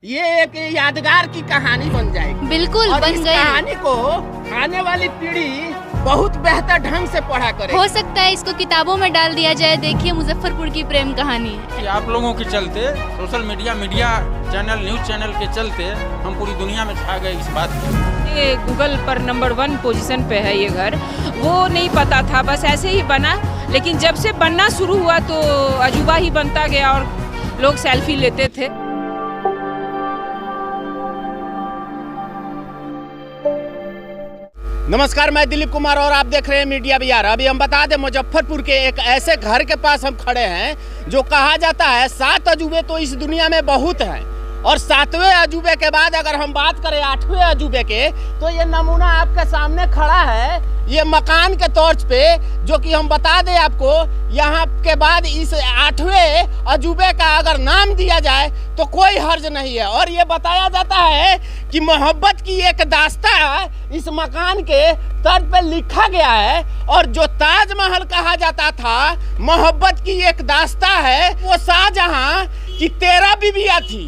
ये एक यादगार की कहानी बन जाएगी। बिल्कुल और बन इस गई। कहानी को आने वाली पीढ़ी बहुत बेहतर ढंग से पढ़ा करे। हो सकता है इसको किताबों में डाल दिया जाए। देखिए मुजफ्फरपुर की प्रेम कहानी है। कि आप लोगों के चलते social media channel news channel के चलते हम पूरी दुनिया में छा गए इस बात की। ये गूगल पर नंबर 1 पोजीशन पे है ये घर। वो नहीं पता था, बस ऐसे ही बना, लेकिन जब से बनना शुरू हुआ तो अजूबा ही बनता गया और लोग सेल्फी लेते थे। नमस्कार, मैं दिलीप कुमार और आप देख रहे हैं मीडिया बिहार। अभी हम बता दें, मुजफ्फरपुर के एक ऐसे घर के पास हम खड़े हैं जो कहा जाता है 7 अजूबे तो इस दुनिया में बहुत हैं, और 7वें अजूबे के बाद अगर हम बात करें 8वें अजूबे के, तो ये नमूना आपके सामने खड़ा है। ये मकान के तौर पे, जो कि हम बता दें आपको, यहाँ के बाद इस 8वें अजूबे का अगर नाम दिया जाए तो कोई हर्ज नहीं है। और ये बताया जाता है कि मोहब्बत की एक दास्ता इस मकान के तर्ज पे लिखा गया है, और जो ताजमहल कहा जाता था मोहब्बत की एक दास्ता है, वो शाहजहां की 13 बीवियां थी,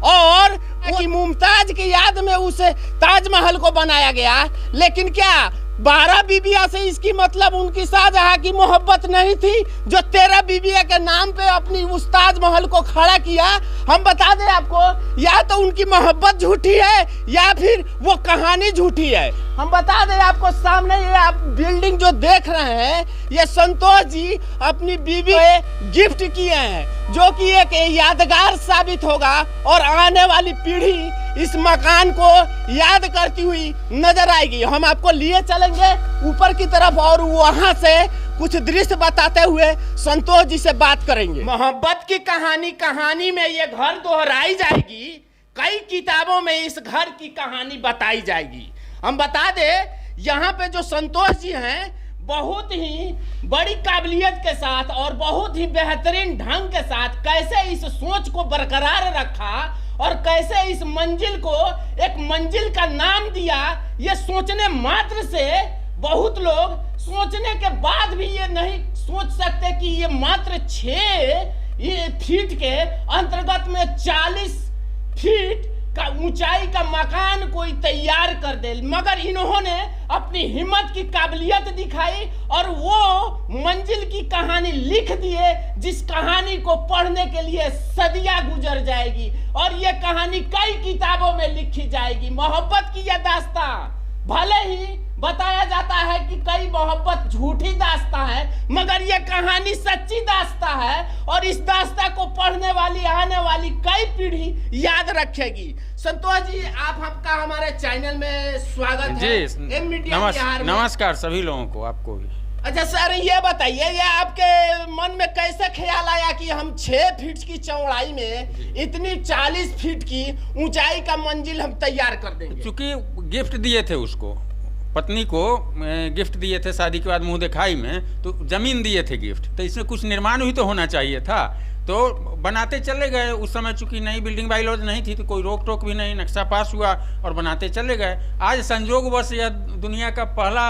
और कि मुमताज की याद में उस ताजमहल को बनाया गया। लेकिन क्या 12 बीबिया से इसकी मतलब उनकी शाहजहां की मोहब्बत नहीं थी, जो 13 बीबिया के नाम पे अपनी उस ताजमहल को खड़ा किया? हम बता दें आपको, या तो उनकी मोहब्बत झूठी है या फिर वो कहानी झूठी है। हम बता दें आपको, सामने ये आप बिल्डिंग जो देख रहे हैं, ये संतोष जी अपनी बीवी को गिफ्ट किए हैं, जो कि एक यादगार साबित होगा और आने वाली पीढ़ी इस मकान को याद करती हुई नजर आएगी। हम आपको लिए चलेंगे ऊपर की तरफ और वहां से कुछ दृश्य बताते हुए संतोष जी से बात करेंगे। मोहब्बत की कहानी में ये घर दोहराई जाएगी। कई किताबों में इस घर की कहानी बताई जाएगी। हम बता दें, यहाँ पे जो संतोष जी हैं, बहुत ही बड़ी काबिलियत के साथ और बहुत ही बेहतरीन ढंग के साथ कैसे इस सोच को बरकरार रखा और कैसे इस मंजिल को एक मंजिल का नाम दिया, ये सोचने मात्र से बहुत लोग सोचने के बाद भी ये नहीं सोच सकते कि ये मात्र 6 फीट के अंतर्गत में 40 फीट का ऊंचाई का मकान कोई तैयार कर दे। मगर इन्होंने अपनी हिम्मत की काबिलियत दिखाई और वो मंजिल की कहानी लिख दिए, जिस कहानी को पढ़ने के लिए सदियां गुजर जाएगी और ये कहानी कई किताबों में लिखी जाएगी। मोहब्बत की यह दास्तां, भले ही बताया जाता है कि कई मोहब्बत झूठी दास्तां है, मगर यह कहानी सच्ची दास्तां है, और इस दास्तां को पढ़ने वाली आने वाली कई पीढ़ी याद रखेगी। संतोष जी, आपका हमारे चैनल में स्वागत है। जी, नमस्कार सभी लोगों को, आपको भी। अच्छा सर, ये बताइए, ये आपके मन में कैसे ख्याल आया कि हम 6 फीट की चौड़ाई में इतनी 40 फीट की ऊंचाई का मंजिल हम तैयार कर देंगे? चूंकि गिफ्ट दिए थे उसको, पत्नी को गिफ्ट दिए थे शादी के बाद मुंह दिखाई में, तो जमीन दिए थे गिफ्ट, तो इसमें कुछ निर्माण भी तो होना चाहिए था। तो बनाते चले गए। उस समय चूंकि नई बिल्डिंग बाइलॉज नहीं थी तो कोई रोक टोक भी नहीं, नक्शा पास हुआ और बनाते चले गए। आज संजोगवश यह दुनिया का पहला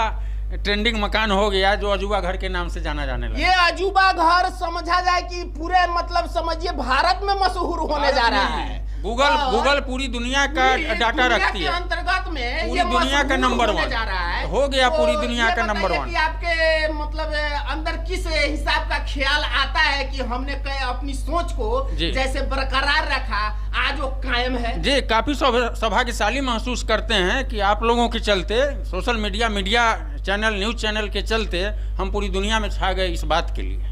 ट्रेंडिंग मकान हो गया जो अजूबा घर के नाम से जाना जाने लगा। ये अजूबा घर समझा जाए कि पूरे मतलब समझिए भारत में मशहूर होने जा रहा है। गूगल पूरी दुनिया का डाटा रखती है, अंतर्गत में पूरी दुनिया का नंबर 1 जा रहा है। हो गया तो पूरी दुनिया का नंबर 1। आपके मतलब अंदर किस हिसाब का ख्याल आता है कि हमने अपनी सोच को जैसे बरकरार रखा, आज वो कायम है? जी, काफी सौभाग्यशाली महसूस करते हैं कि आप लोगों के चलते social media channel news channel के चलते हम पूरी दुनिया में छा गए इस बात के लिए।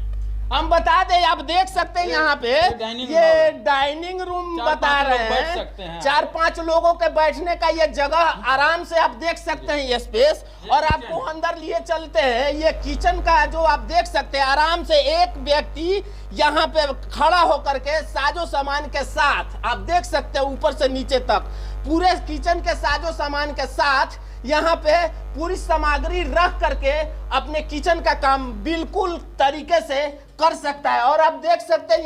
हम बता दें, आप देख सकते हैं यहाँ पे ये डाइनिंग रूम बता रहे हैं। 4-5 लोगों के बैठने का ये जगह, आराम से आप देख सकते हैं ये स्पेस। और आपको अंदर लिए चलते हैं, ये किचन का जो आप देख सकते हैं, आराम से एक व्यक्ति यहाँ पे खड़ा होकर के साजो सामान के साथ, आप देख सकते हैं ऊपर से नीचे तक पूरे किचन के साजो सामान के साथ यहाँ पे पूरी सामग्री रख करके अपने किचन का काम बिल्कुल तरीके से कर सकता है। और आप देख सकते हैं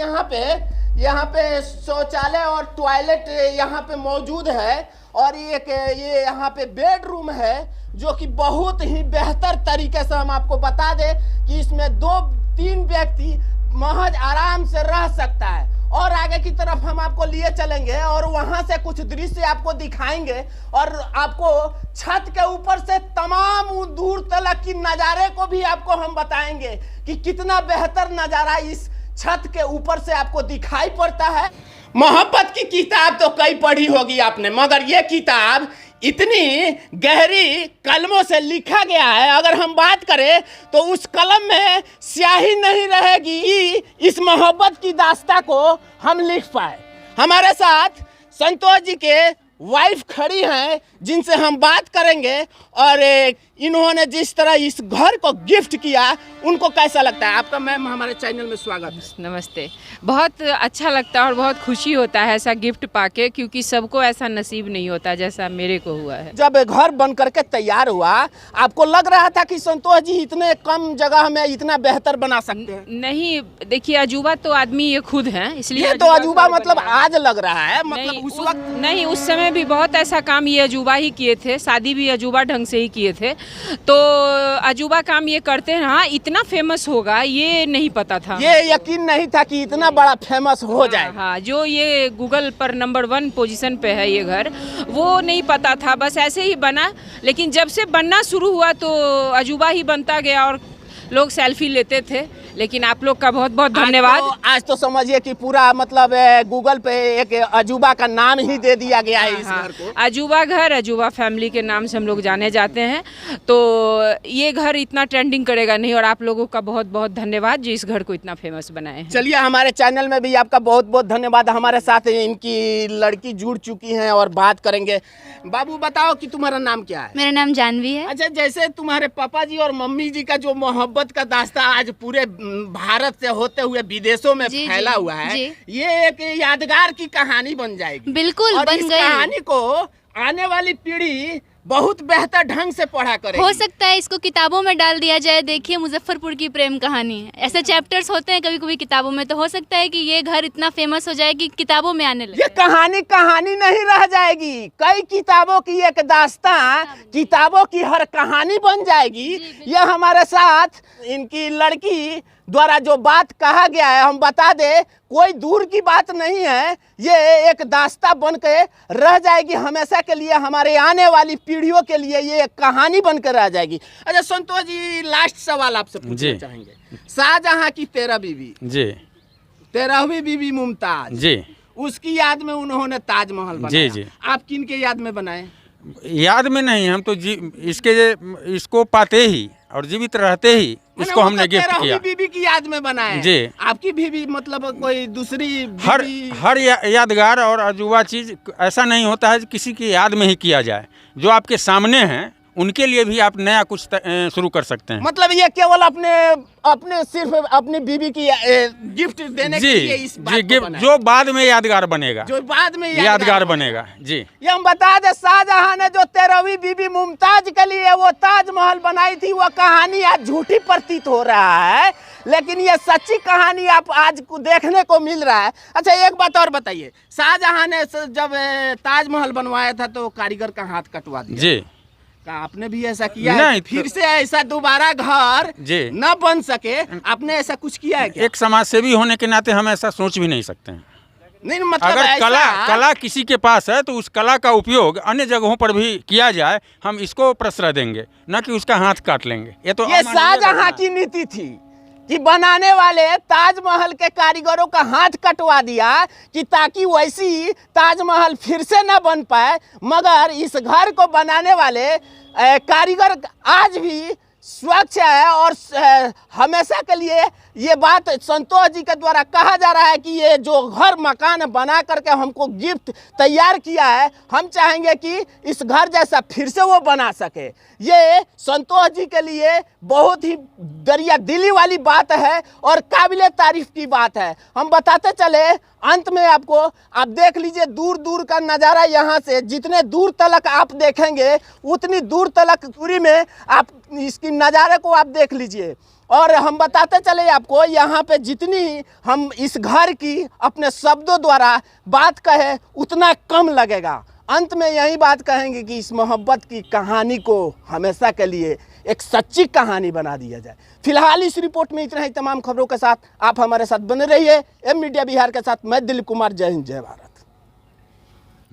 यहाँ पे शौचालय और टॉयलेट यहाँ पे मौजूद है, और ये यहाँ पे बेडरूम है, जो कि बहुत ही बेहतर तरीके से हम आपको बता दें कि इसमें 2-3 व्यक्ति महज आराम से रह सकता है। और आगे की तरफ हम आपको लिए चलेंगे और वहां से कुछ दृश्य आपको दिखाएंगे और आपको छत के ऊपर से तमाम दूर तक की नज़ारे को भी आपको हम बताएंगे कि कितना बेहतर नज़ारा इस छत के ऊपर से आपको दिखाई पड़ता है। मोहब्बत की किताब तो कई पढ़ी होगी आपने, मगर ये किताब इतनी गहरी कलमों से लिखा गया है, अगर हम बात करें तो उस कलम में स्याही नहीं रहेगी कि इस मोहब्बत की दास्तां को हम लिख पाए। हमारे साथ संतोष जी के वाइफ खड़ी हैं जिनसे हम बात करेंगे और इन्होंने जिस तरह इस घर को गिफ्ट किया उनको कैसा लगता है। आपका मैम हमारे चैनल में स्वागत है। नमस्ते। बहुत अच्छा लगता है और बहुत खुशी होता है ऐसा गिफ्ट पाके, क्योंकि सबको ऐसा नसीब नहीं होता जैसा मेरे को हुआ है। जब घर बन करके तैयार हुआ आपको लग रहा था कि संतोष जी इतने कम जगह में इतना बेहतर बना सकते हैं? नहीं, देखिए अजूबा तो आदमी ये खुद है, इसलिए ये तो अजूबा मतलब आज लग रहा है, मतलब उस वक्त नहीं, उस समय भी बहुत ऐसा काम ये अजूबा ही किए थे, शादी भी अजूबा ढंग से ही किए थे, तो अजूबा काम ये करते हैं। हाँ, इतना फेमस होगा ये नहीं पता था, ये यकीन नहीं था कि इतना बड़ा फेमस हो जाए। हाँ, जो ये गूगल पर नंबर 1 पोजीशन पे है ये घर, वो नहीं पता था, बस ऐसे ही बना। लेकिन जब से बनना शुरू हुआ तो अजूबा ही बनता गया और लोग सेल्फी लेते थे। लेकिन आप लोग का बहुत बहुत धन्यवाद। आज तो समझिए कि पूरा मतलब गूगल पे एक अजूबा का नाम ही दे दिया गया है इस घर को। अजूबा घर, अजूबा फैमिली के नाम से हम लोग जाने जाते हैं, तो ये घर इतना ट्रेंडिंग करेगा नहीं। और आप लोगों का बहुत बहुत धन्यवाद जो इस घर को इतना फेमस बनाए हैं। चलिए, हमारे चैनल में भी आपका बहुत बहुत धन्यवाद। हमारे साथ इनकी लड़की जुड़ चुकी हैं और बात करेंगे। बाबू बताओ कि तुम्हारा नाम क्या है? मेरा नाम जानवी है। अच्छा, जैसे तुम्हारे पापा जी और मम्मी जी का जो मोहब्बत का दास्तां आज पूरे भारत से होते हुए विदेशों में फैला हुआ है, ये एक यादगार की कहानी बन जाएगी। बिल्कुल बन गई। कहानी को आने वाली पीढ़ी बहुत बेहतर ढंग से पढ़ा करेगी। हो सकता है इसको किताबों में डाल दिया जाए। देखिए, मुजफ्फरपुर की प्रेम कहानी है, ऐसे चैप्टर्स होते हैं कभी कभी किताबों में, तो हो सकता है कि ये घर इतना फेमस हो जाए कि किताबों में आने लगे। ये कहानी नहीं रह जाएगी, कई किताबों की एक दास्तां, किताबों की हर कहानी बन जाएगी। ये हमारे साथ इनकी लड़की द्वारा जो बात कहा गया है हम बता दे, कोई दूर की बात नहीं है, ये एक दास्तां बन के रह जाएगी हमेशा के लिए। हमारे आने वाली पीढ़ियों के लिए ये एक कहानी बन कर रह जाएगी। अच्छा संतोष जी, लास्ट सवाल आपसे पूछना चाहेंगे। शाहजहां की 13 बीवी जी, 13वीं बीवी मुमताज जी, उसकी याद में उन्होंने ताजमहल बनाया। जी। आप किन के याद में बनाए? याद में नहीं, हम तो इसको पाते ही और जीवित रहते ही इसको हमने गिफ्ट किया। बीबी की याद में बनाया जी। आपकी बीबी मतलब कोई दूसरी हर यादगार और अजूबा चीज ऐसा नहीं होता है किसी की याद में ही किया जाए। जो आपके सामने हैं उनके लिए भी आप नया कुछ शुरू कर सकते हैं। मतलब ये केवल अपने सिर्फ अपनी बीबी की गिफ्ट देने के लिए इस बात को बनाया। जो बाद में यादगार बनेगा, जो बाद में यादगार बनेगा जी। ये हम बता दें, शाहजहां ने जो 13वीं बीबी मुमताज के लिए वो ताजमहल बनाई थी, वो कहानी आज झूठी प्रतीत हो रहा है, लेकिन ये सच्ची कहानी आप आज को देखने को मिल रहा है। अच्छा, एक बात और बताइए, शाहजहां ने जब ताजमहल बनवाया था तो कारीगर का हाथ कटवा दिया जी। आपने भी ऐसा किया है? फिर से ऐसा दोबारा घर न बन सके, आपने ऐसा कुछ किया है क्या? एक समाज सेवी होने के नाते हम ऐसा सोच भी नहीं सकते हैं। नहीं, मतलब अगर कला किसी के पास है तो उस कला का उपयोग अन्य जगहों पर भी किया जाए, हम इसको प्रश्रय देंगे, न कि उसका हाथ काट लेंगे। ये शाहजहां की नीति थी कि बनाने वाले ताजमहल के कारीगरों का हाथ कटवा दिया कि ताकि वैसी ताजमहल फिर से न बन पाए। मगर इस घर को बनाने वाले कारीगर आज भी स्वच्छ है और हमेशा के लिए ये बात संतोष जी के द्वारा कहा जा रहा है कि ये जो घर मकान बना करके हमको गिफ्ट तैयार किया है, हम चाहेंगे कि इस घर जैसा फिर से वो बना सके। ये संतोष जी के लिए बहुत ही दरिया दिली वाली बात है और काबिले तारीफ की बात है। हम बताते चले अंत में आपको, आप देख लीजिए दूर दूर का नज़ारा। यहाँ से जितने दूर तलक आप देखेंगे उतनी दूर तलक दूरी में आप इसकी नज़ारे को आप देख लीजिए। और हम बताते चले आपको, यहाँ पे जितनी हम इस घर की अपने शब्दों द्वारा बात कहे उतना कम लगेगा। अंत में यही बात कहेंगे कि इस मोहब्बत की कहानी को हमेशा के लिए एक सच्ची कहानी बना दिया जाए। फिलहाल इस रिपोर्ट में इतना ही। तमाम खबरों के साथ आप हमारे साथ बने रहिए। एम मीडिया बिहार के साथ मैं दिलीप कुमार। जय हिंद, जय भारत।